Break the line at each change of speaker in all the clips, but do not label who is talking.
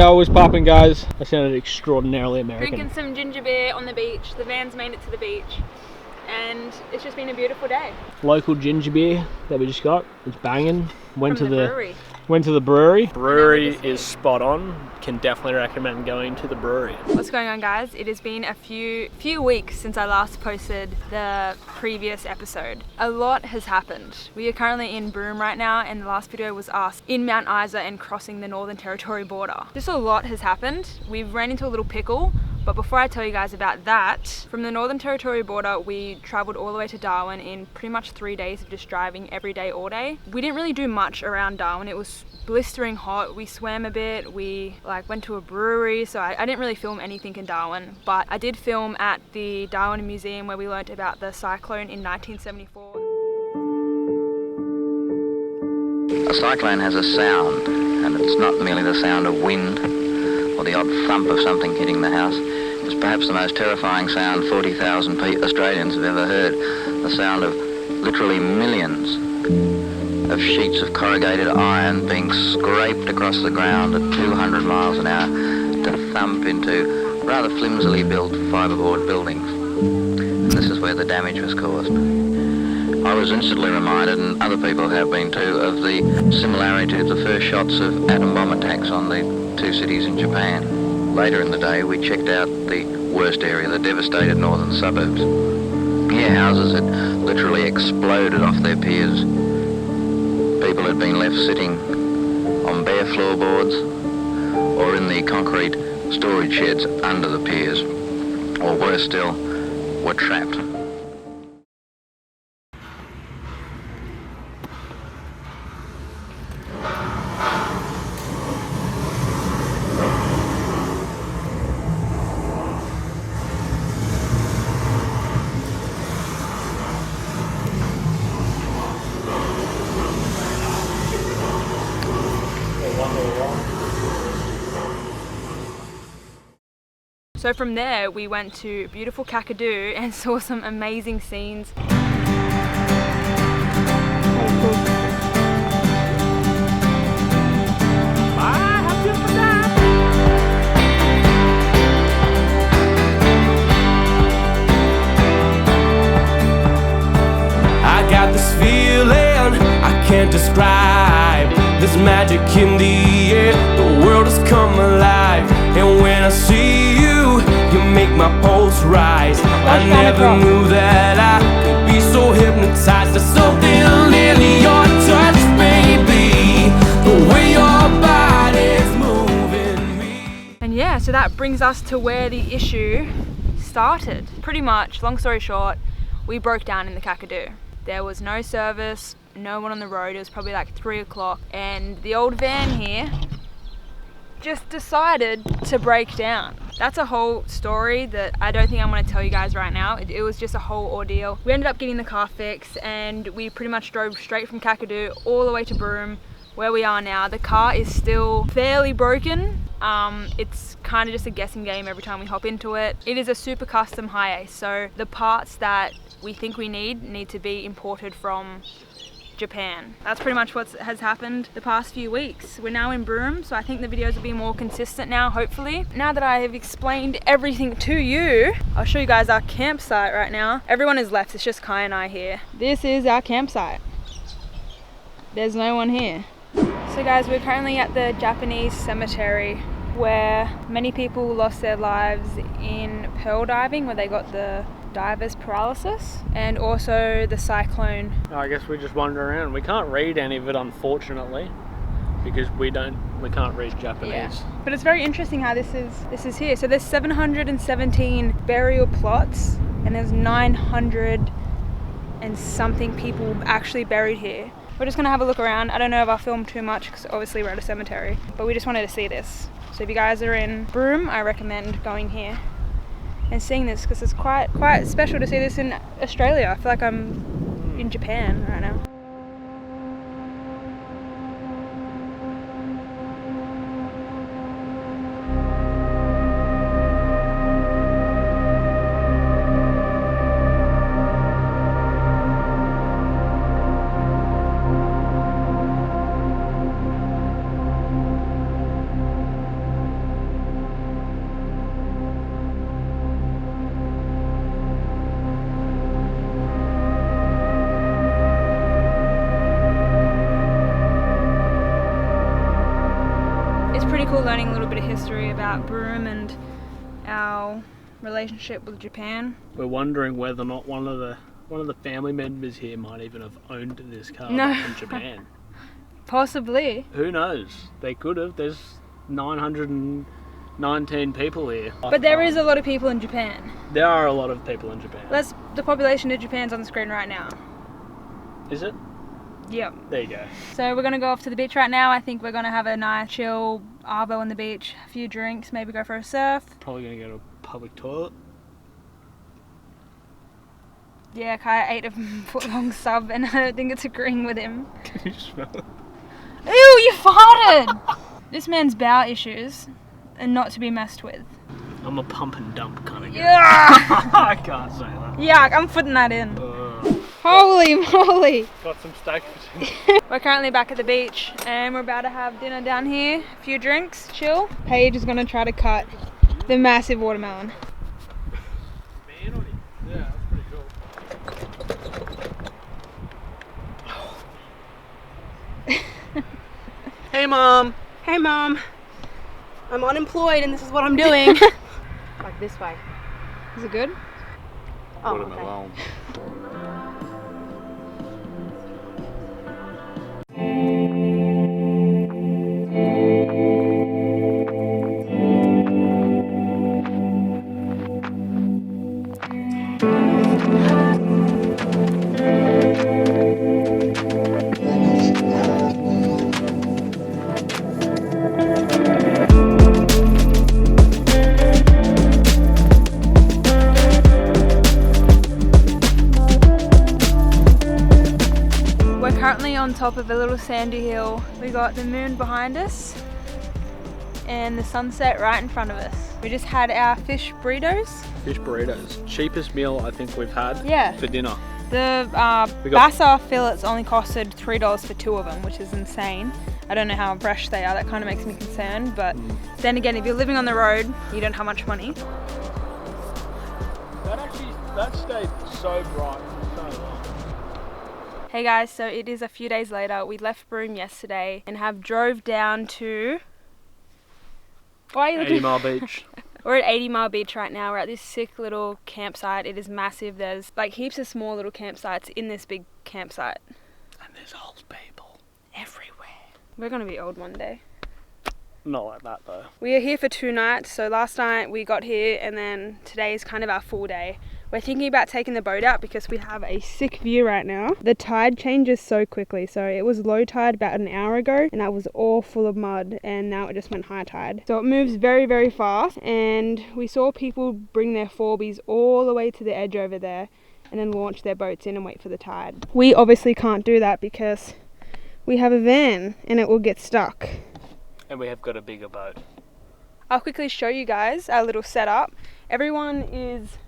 Yo, what's poppin', guys? I sounded extraordinarily American.
Drinking some ginger beer on the beach. The van's made it to the beach. And it's just been a beautiful day.
Local ginger beer that we just got. It's banging. Went to the brewery. Brewery is spot on. Can definitely recommend going to the brewery.
What's going on, guys? It has been a few weeks since I last posted the previous episode. A lot has happened. We are currently in Broome right now, and the last video was us in Mount Isa and crossing the Northern Territory border. Just a lot has happened. We've ran into a little pickle. But before I tell you guys about that, from the Northern Territory border, we travelled all the way to Darwin in pretty much 3 days of just driving every day, all day. We didn't really do much around Darwin. It was blistering hot. We swam a bit. We went to a brewery, so I didn't really film anything in Darwin. But I did film at the Darwin Museum where we learnt about the cyclone in 1974.
A cyclone has a sound, and it's not merely the sound of wind or the odd thump of something hitting the house. It's perhaps the most terrifying sound 40,000 Australians have ever heard. The sound of literally millions of sheets of corrugated iron being scraped across the ground at 200 miles an hour to thump into rather flimsily built fiberboard buildings. And this is where the damage was caused. I was instantly reminded, and other people have been too, of the similarity to the first shots of atom bomb attacks on the two cities in Japan. Later in the day, we checked out the worst area, the devastated northern suburbs. Here, houses had literally exploded off their piers. People had been left sitting on bare floorboards or in the concrete storage sheds under the piers, or worse still, were trapped.
So from there, we went to beautiful Kakadu and saw some amazing scenes.
I got this feeling I can't describe. There's magic in the air, the world has come alive. And when I see you, you make my pulse rise. I never knew that I could be so hypnotized. There's something in your touch, baby, the way your body's moving me.
And yeah, so that brings us to where the issue started. Pretty much, long story short, we broke down in the Kakadu. There was no service, no one on the road. It was probably like 3 o'clock, and the old van here just decided to break down. That's a whole story that I don't think I'm going to tell you guys right now. It was just a whole ordeal. We ended up getting the car fixed, and we pretty much drove straight from Kakadu all the way to Broome, where we are now. The car is still fairly broken. It's kind of just a guessing game every time we hop into it. It is a super custom Hi-Ace, so the parts that we think we need to be imported from Japan. That's pretty much what has happened the past few weeks. We're now in Broome, so I think the videos will be more consistent now, hopefully. Now that I have explained everything to you, I'll show you guys our campsite right now. Everyone has left, it's just Kai and I here. This is our campsite. There's no one here. So guys, we're currently at the Japanese cemetery where many people lost their lives in pearl diving, where they got the diver's paralysis, and also the cyclone.
I guess we just wander around. We can't read any of it, unfortunately, because we can't read Japanese.
Yeah. But it's very interesting how this is here. So there's 717 burial plots, and there's 900 and something people actually buried here. We're just gonna have a look around. I don't know if I'll film too much because obviously we're at a cemetery, but we just wanted to see this. So if you guys are in Broome, I recommend going here and seeing this, because it's quite special to see this in Australia. I feel like I'm in Japan right now. cool learning a little bit of history about Broome and our relationship with Japan.
We're wondering whether or not one of the family members here might even have owned this car back in Japan.
Possibly.
Who knows? They could have. There's 919 people here.
But there is a lot of people in Japan.
There are a lot of people in Japan.
The population of Japan's on the screen right now.
Is it?
Yep.
There you go.
So we're going to go off to the beach right now. I think we're going to have a nice chill arvo on the beach, a few drinks, maybe go for a surf.
Probably going to go to a public toilet.
Yeah, Kai ate a foot-long sub and I don't think it's agreeing with him.
Can you smell it?
Ew, you farted! This man's bowel issues are not to be messed with.
I'm a pump and dump kind of guy.
Yeah.
I can't say that.
Yuck, I'm putting that in. Holy moly!
Got some steak.
We're currently back at the beach and we're about to have dinner down here. A few drinks, chill. Paige is going to try to cut the massive watermelon.
Yeah, that's pretty cool. Hey Mom!
Hey Mom, I'm unemployed and this is what I'm doing. Like this way.
Is it good?
Oh,
Watermelon.
On top of a little sandy hill. We got the moon behind us and the sunset right in front of us. We just had our fish burritos.
Fish burritos. Cheapest meal I think we've had for dinner.
The bassa fillets only costed $3 for 2 of them, which is insane. I don't know how fresh they are, that kind of makes me concerned, but then again, if you're living on the road, you don't have much money.
That stayed so bright for so long.
Hey guys, so it is a few days later. We left Broome yesterday and have drove down to...
80 Mile Beach.
We're at 80 Mile Beach right now. We're at this sick little campsite. It is massive. There's like heaps of small little campsites in this big campsite.
And there's old people everywhere.
We're going to be old one day.
Not like that though.
We are here for 2 nights. So last night we got here and then today is kind of our full day. We're thinking about taking the boat out because we have a sick view right now. The tide changes so quickly. So it was low tide about an hour ago and that was all full of mud and now it just went high tide. So it moves very, very fast and we saw people bring their 4Bs all the way to the edge over there and then launch their boats in and wait for the tide. We obviously can't do that because we have a van and it will get stuck.
And we have got a bigger boat.
I'll quickly show you guys our little setup. Everyone is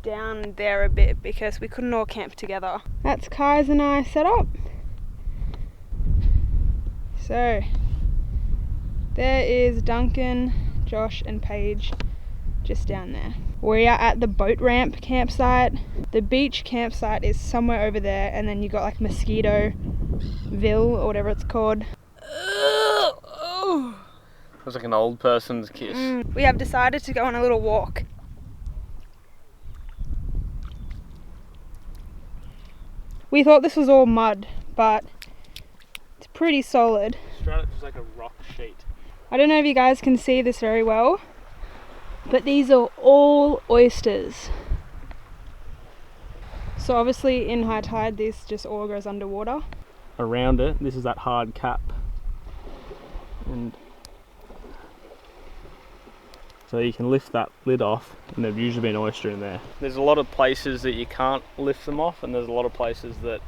down there a bit because we couldn't all camp together. That's Kai's and I set up. So there is Duncan, Josh and Paige just down there. We are at the boat ramp campsite. The beach campsite is somewhere over there and then you got like Mosquitoville or whatever it's called.
It was like an old person's kiss.
We have decided to go on a little walk. We thought this was all mud, but it's pretty solid.
Straight up just like a rock sheet.
I don't know if you guys can see this very well, but these are all oysters. So obviously in high tide this just all goes underwater.
Around it, this is that hard cap. And so you can lift that lid off and there'd usually be an oyster in there. There's a lot of places that you can't lift them off and there's a lot of places that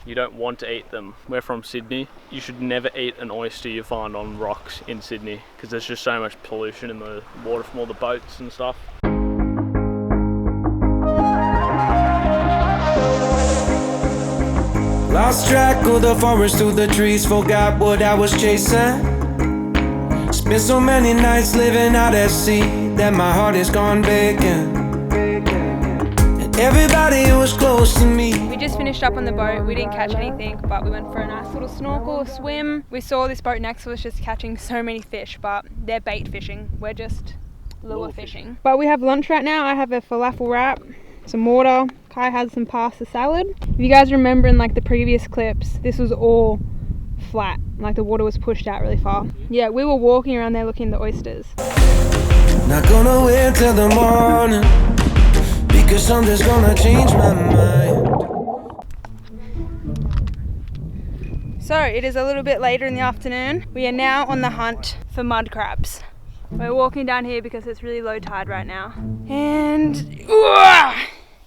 you don't want to eat them. We're from Sydney. You should never eat an oyster you find on rocks in Sydney because there's just so much pollution in the water from all the boats and stuff.
Lost track of the forest through the trees, forgot what I was chasing. Spent so many nights living out at sea that my heart is gone vacant. And Everybody was close to me.
We just finished up on the boat. We didn't catch anything, but we went for a nice little snorkel, swim. We saw this boat next to us just catching so many fish, but they're bait fishing. We're just lure fishing. But we have lunch right now. I have a falafel wrap, some water. Kai has some pasta salad. If you guys remember in like the previous clips, this was all flat. Like the water was pushed out really far. Yeah, we were walking around there looking at the oysters.
Not gonna wait till the morning, because something's gonna change my mind.
So it is a little bit later in the afternoon. We are now on the hunt for mud crabs. We're walking down here because it's really low tide right now. And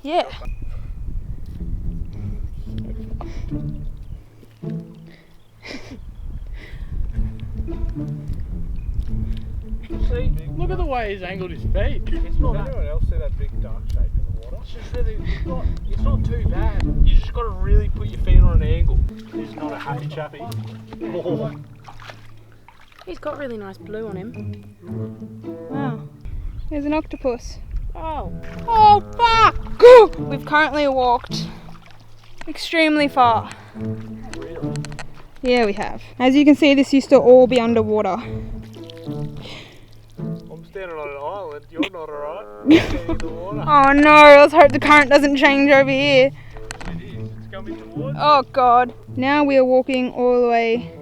yeah.
See, look at the way he's angled his feet. It's not. Does anyone else see that big dark shape in the water? It's just really, it's not too bad. You just got to really put your feet on an angle. He's not a happy chappy. Oh.
He's got really nice blue on him.
Wow. There's an octopus.
Oh.
Oh fuck! We've currently walked extremely far.
Really?
Yeah, we have. As you can see, this used to all be underwater.
I'm standing on an island. You're not alright. You're standing in the water.
Oh no, let's hope the current doesn't change over here.
It is. It's coming towards.
Oh god. Now we are walking all the way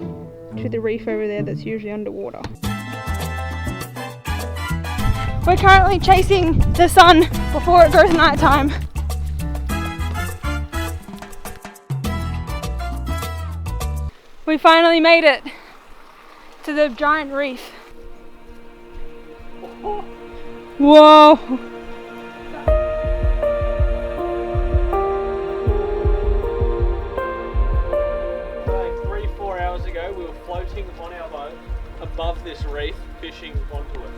to the reef over there that's usually underwater. We're currently chasing the sun before it goes nighttime. We finally made it to the giant reef. Whoa!
Like 3-4 hours ago, we were floating on our boat above this reef, fishing onto it.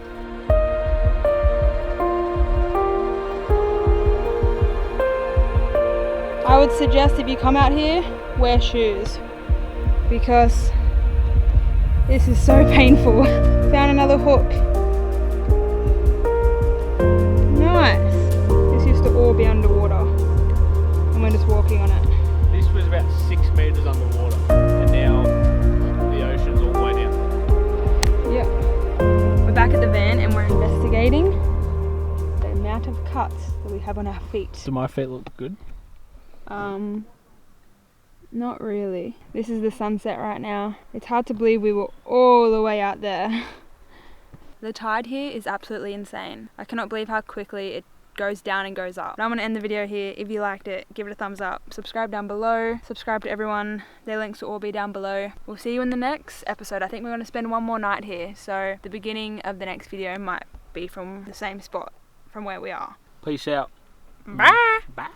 I would suggest if you come out here, wear shoes, because this is so painful. Found another hook. Nice. This used to all be underwater and we're just walking on it.
This was about 6 meters underwater, and now the ocean's all the way down.
Yep. We're back at the van and we're investigating the amount of cuts that we have on our feet.
Do my feet look good?
Not really. This is the sunset right now. It's hard to believe we were all the way out there. The tide here is absolutely insane. I cannot believe how quickly it goes down and goes up. But I'm going to end the video here. If you liked it, give it a thumbs up. Subscribe down below. Subscribe to everyone. Their links will all be down below. We'll see you in the next episode. I think we're going to spend one more night here. So the beginning of the next video might be from the same spot from where we are.
Peace out.
Bye!
Bye.